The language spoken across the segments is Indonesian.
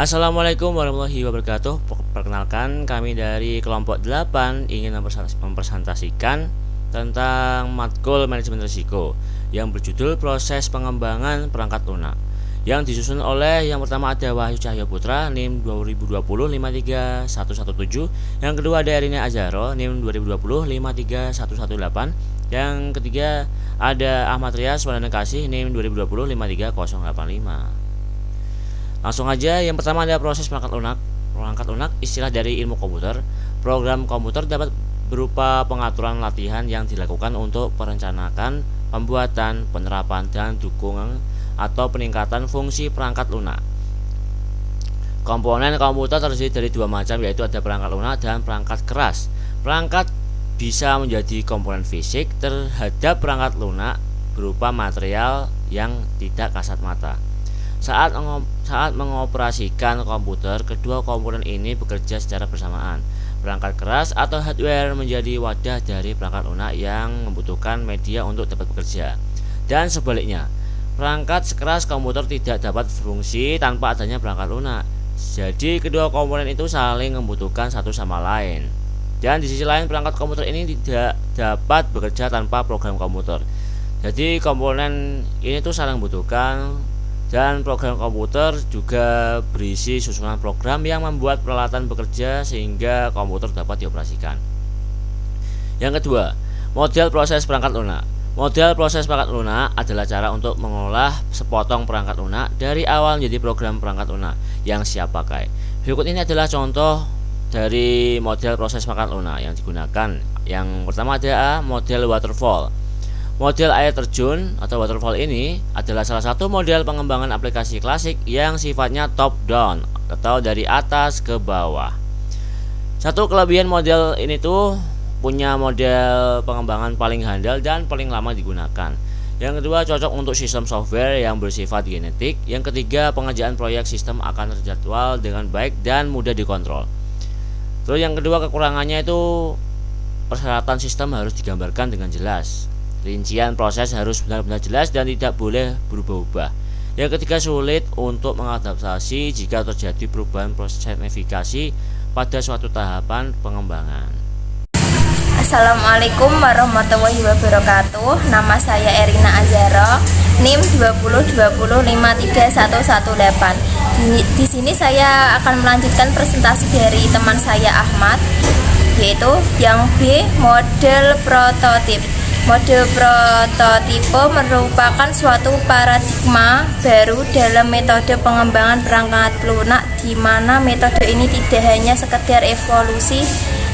Assalamualaikum warahmatullahi wabarakatuh. Perkenalkan, kami dari kelompok 8 ingin mempresentasikan tentang matkul manajemen risiko yang berjudul proses pengembangan perangkat lunak, yang disusun oleh yang pertama ada Wahyu Cahyo Putra NIM 2020 53117, yang kedua ada Erina Azharo NIM 2020 53118, yang ketiga ada Ahmad Rias Wadana Kasih NIM 2020 53085. Langsung aja, yang pertama ada proses perangkat lunak. Perangkat lunak istilah dari ilmu komputer. Program komputer dapat berupa pengaturan latihan yang dilakukan untuk perencanaan, pembuatan, penerapan, dan dukungan atau peningkatan fungsi perangkat lunak. Komponen komputer terdiri dari dua macam, yaitu ada perangkat lunak dan perangkat keras. Perangkat bisa menjadi komponen fisik terhadap perangkat lunak berupa material yang tidak kasat mata. Saat mengoperasikan komputer, kedua komponen ini bekerja secara bersamaan. Perangkat keras atau hardware menjadi wadah dari perangkat lunak yang membutuhkan media untuk dapat bekerja. Dan sebaliknya, perangkat keras komputer tidak dapat berfungsi tanpa adanya perangkat lunak. Jadi kedua komponen itu saling membutuhkan satu sama lain. Dan di sisi lain, perangkat komputer ini tidak dapat bekerja tanpa program komputer. Jadi komponen ini tuh saling membutuhkan. Dan program komputer juga berisi susunan program yang membuat peralatan bekerja sehingga komputer dapat dioperasikan. Yang kedua, model proses perangkat lunak. Model proses perangkat lunak adalah cara untuk mengolah sepotong perangkat lunak dari awal menjadi program perangkat lunak yang siap pakai. Berikut ini adalah contoh dari model proses perangkat lunak yang digunakan. Yang pertama ada model waterfall. Model air terjun atau waterfall ini adalah salah satu model pengembangan aplikasi klasik yang sifatnya top down atau dari atas ke bawah. Satu kelebihan model ini tuh punya model pengembangan paling handal dan paling lama digunakan. Yang kedua, cocok untuk sistem software yang bersifat genetik. Yang ketiga, pengerjaan proyek sistem akan terjadwal dengan baik dan mudah dikontrol. Terus yang kedua, kekurangannya itu persyaratan sistem harus digambarkan dengan jelas. Rincian proses harus benar-benar jelas dan tidak boleh berubah-ubah. Yang ketiga, sulit untuk mengadaptasi jika terjadi perubahan proses signifikasi pada suatu tahapan pengembangan. Assalamualaikum warahmatullahi wabarakatuh. Nama saya Erina Azharo, NIM 2020 53118. Di sini saya akan melanjutkan presentasi dari teman saya Ahmad, yaitu yang B, model prototip. Model prototipe merupakan suatu paradigma baru dalam metode pengembangan perangkat lunak, di mana metode ini tidak hanya sekedar evolusi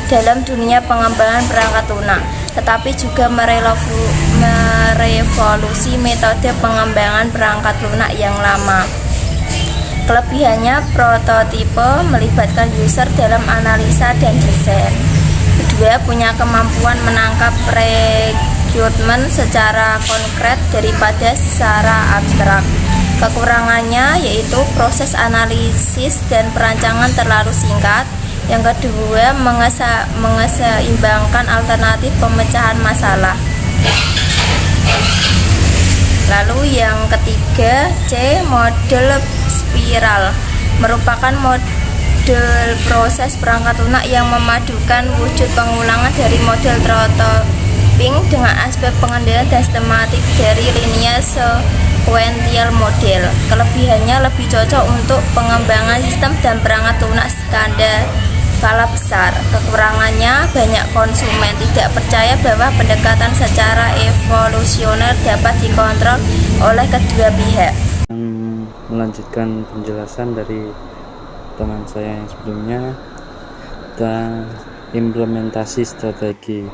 dalam dunia pengembangan perangkat lunak, tetapi juga merevolusi metode pengembangan perangkat lunak yang lama. Kelebihannya, prototipe melibatkan user dalam analisa dan desain. Kedua, punya kemampuan menangkap rekrutmen secara konkret daripada secara abstrak. Kekurangannya yaitu proses analisis dan perancangan terlalu singkat. Yang kedua, mengeseimbangkan alternatif pemecahan masalah. Lalu yang ketiga, C, model spiral, merupakan model proses perangkat lunak yang memadukan wujud pengulangan dari model prototyping dengan aspek pengendalian dan sistematik dari linear sequential model. Kelebihannya lebih cocok untuk pengembangan sistem dan perangkat lunak skala besar. Kekurangannya, banyak konsumen tidak percaya bahwa pendekatan secara evolusioner dapat dikontrol oleh kedua pihak. Melanjutkan penjelasan dari teman saya yang sebelumnya, dan implementasi strategi.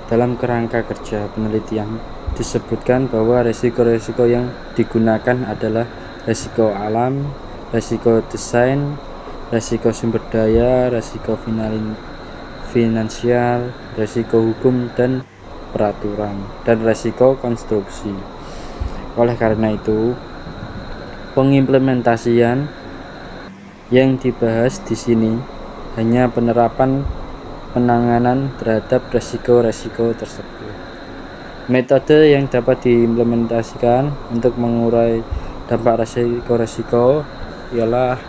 Dalam kerangka kerja penelitian disebutkan bahwa resiko-resiko yang digunakan adalah resiko alam, resiko desain, resiko sumber daya, resiko finansial, resiko hukum dan peraturan, dan resiko konstruksi. Oleh karena itu, pengimplementasian yang dibahas di sini hanya penerapan penanganan terhadap resiko-resiko tersebut. Metode yang dapat diimplementasikan untuk mengurai dampak resiko-resiko ialah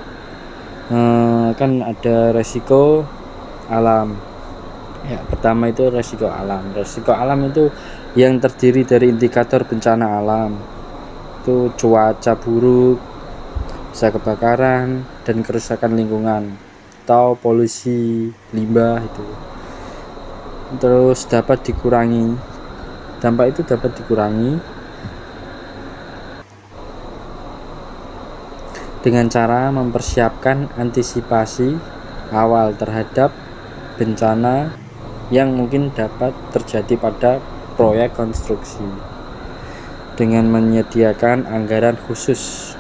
Kan ada resiko alam. Ya, pertama itu resiko alam. Resiko alam itu yang terdiri dari indikator bencana alam. Itu cuaca buruk, bisa kebakaran dan kerusakan lingkungan atau polusi limbah itu. Terus dapat dikurangi. Dampak itu dapat dikurangi dengan cara mempersiapkan antisipasi awal terhadap bencana yang mungkin dapat terjadi pada proyek konstruksi, dengan menyediakan anggaran khusus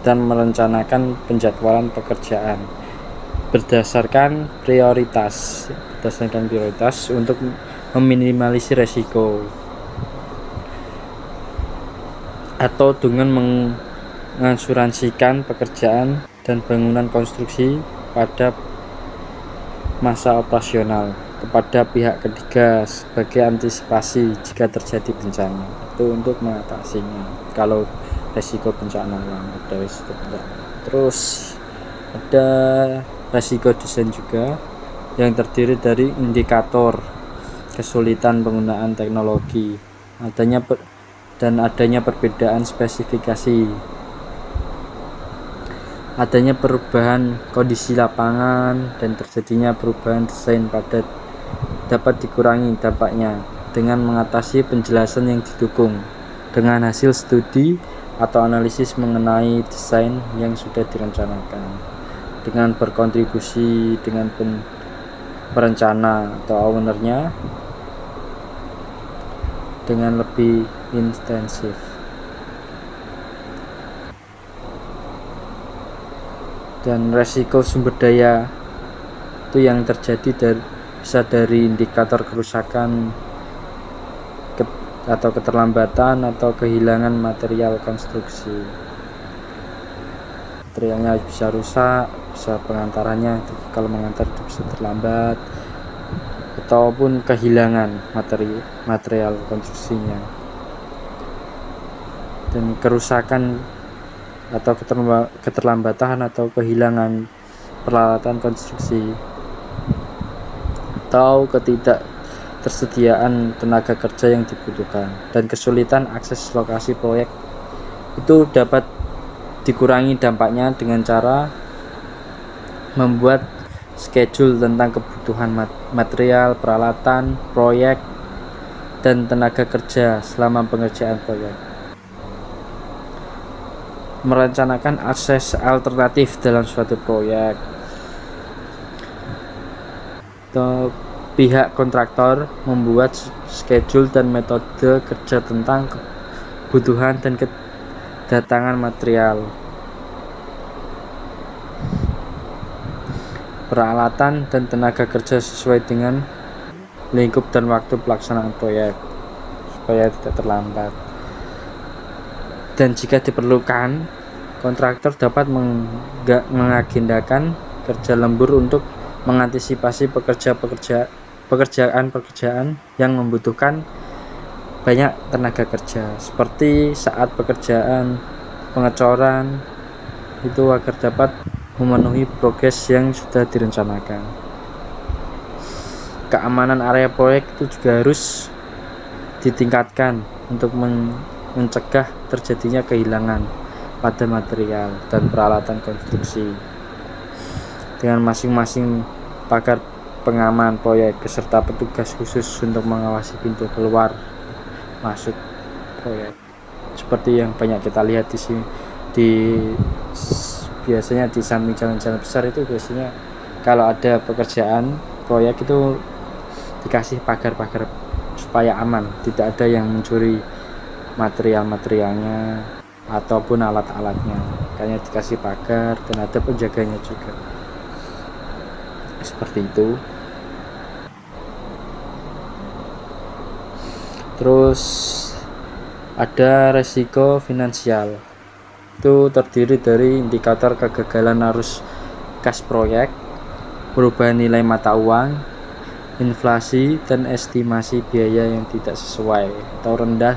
dan merencanakan penjadwalan pekerjaan berdasarkan prioritas untuk meminimalisir resiko, atau dengan mengasuransikan pekerjaan dan bangunan konstruksi pada masa operasional kepada pihak ketiga sebagai antisipasi jika terjadi bencana. Itu untuk mengatasinya kalau resiko bencana alam, ada resiko bencana. Terus ada resiko desain juga yang terdiri dari indikator kesulitan penggunaan teknologi, adanya perbedaan spesifikasi, adanya perubahan kondisi lapangan, dan terjadinya perubahan desain pada dapat dikurangi dampaknya dengan mengatasi penjelasan yang didukung dengan hasil studi atau analisis mengenai desain yang sudah direncanakan, dengan berkontribusi dengan perencana atau ownernya dengan lebih intensif. Dan resiko sumber daya itu yang terjadi bisa dari indikator kerusakan atau keterlambatan atau kehilangan material konstruksi. Materialnya bisa rusak, bisa pengantarannya kalau mengantar itu bisa terlambat, ataupun kehilangan material konstruksinya. Dan kerusakan atau keterlambatan atau kehilangan peralatan konstruksi atau ketidaktersediaan tenaga kerja yang dibutuhkan dan kesulitan akses lokasi proyek itu dapat dikurangi dampaknya dengan cara membuat schedule tentang kebutuhan material, peralatan, proyek, dan tenaga kerja selama pengerjaan proyek. Merencanakan akses alternatif dalam suatu proyek. Pihak kontraktor membuat schedule dan metode kerja tentang kebutuhan dan kedatangan material, peralatan, dan tenaga kerja sesuai dengan lingkup dan waktu pelaksanaan proyek supaya tidak terlambat. Dan jika diperlukan, kontraktor dapat mengagendakan kerja lembur untuk mengantisipasi pekerjaan yang membutuhkan banyak tenaga kerja, seperti saat pekerjaan pengecoran itu, agar dapat memenuhi progres yang sudah direncanakan. Keamanan area proyek itu juga harus ditingkatkan untuk mencegah terjadinya kehilangan pada material dan peralatan konstruksi, dengan masing-masing pakar pengaman proyek beserta petugas khusus untuk mengawasi pintu keluar masuk proyek. Seperti yang banyak kita lihat di sini, biasanya di samping jalan-jalan besar itu biasanya kalau ada pekerjaan proyek itu dikasih pagar-pagar supaya aman, tidak ada yang mencuri materialnya ataupun alat-alatnya, makanya dikasih pagar dan ada penjaganya juga, seperti itu. Terus ada resiko finansial, itu terdiri dari indikator kegagalan arus kas proyek, perubahan nilai mata uang, inflasi, dan estimasi biaya yang tidak sesuai atau rendah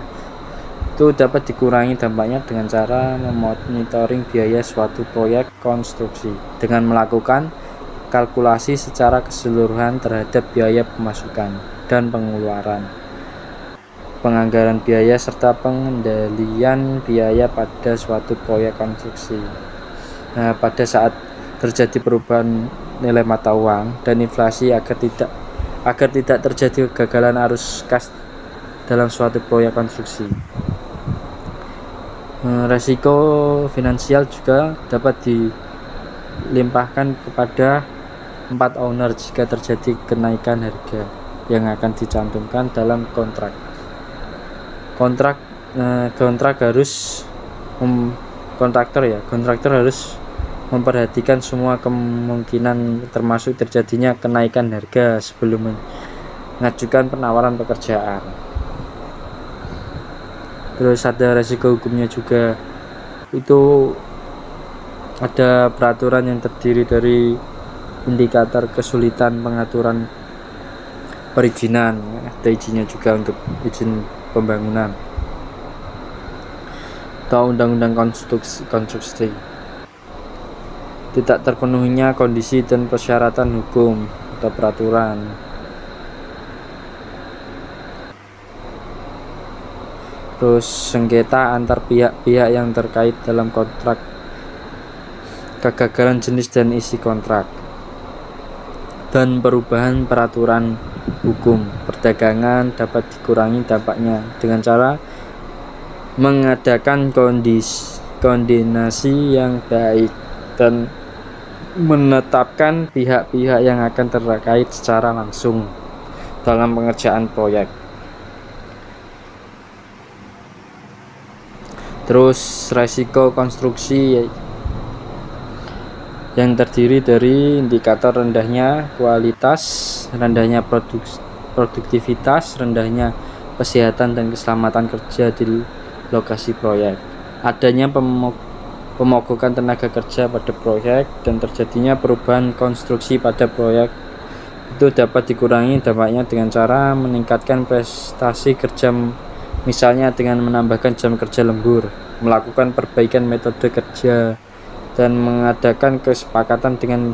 Itu dapat dikurangi dampaknya dengan cara memonitoring biaya suatu proyek konstruksi dengan melakukan kalkulasi secara keseluruhan terhadap biaya pemasukan dan pengeluaran, penganggaran biaya serta pengendalian biaya pada suatu proyek konstruksi. Nah, pada saat terjadi perubahan nilai mata uang dan inflasi agar tidak terjadi kegagalan arus kas dalam suatu proyek konstruksi. Resiko finansial juga dapat dilimpahkan kepada 4 owner jika terjadi kenaikan harga yang akan dicantumkan dalam kontrak. Kontraktor harus memperhatikan semua kemungkinan termasuk terjadinya kenaikan harga sebelum mengajukan penawaran pekerjaan. Terus ada resiko hukumnya juga, itu ada peraturan yang terdiri dari indikator kesulitan pengaturan perizinan, ada izinnya juga untuk izin pembangunan atau undang-undang konstruksi. Tidak terpenuhinya kondisi dan persyaratan hukum atau peraturan. Terus sengketa antar pihak-pihak yang terkait dalam kontrak, kegagalan jenis dan isi kontrak, dan perubahan peraturan hukum perdagangan dapat dikurangi dampaknya dengan cara mengadakan koordinasi yang baik dan menetapkan pihak-pihak yang akan terkait secara langsung dalam pengerjaan proyek. Terus resiko konstruksi yang terdiri dari indikator rendahnya kualitas, rendahnya produktivitas, rendahnya kesehatan dan keselamatan kerja di lokasi proyek, adanya pemogokan tenaga kerja pada proyek, dan terjadinya perubahan konstruksi pada proyek. Itu dapat dikurangi dampaknya dengan cara meningkatkan prestasi kerja, misalnya dengan menambahkan jam kerja lembur, melakukan perbaikan metode kerja, dan mengadakan kesepakatan dengan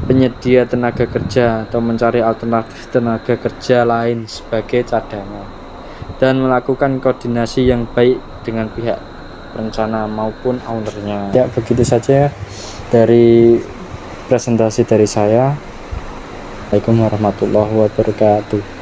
penyedia tenaga kerja atau mencari alternatif tenaga kerja lain sebagai cadangan, dan melakukan koordinasi yang baik dengan pihak perencana maupun ownernya. Ya, begitu saja dari presentasi dari saya. Assalamualaikum warahmatullahi wabarakatuh.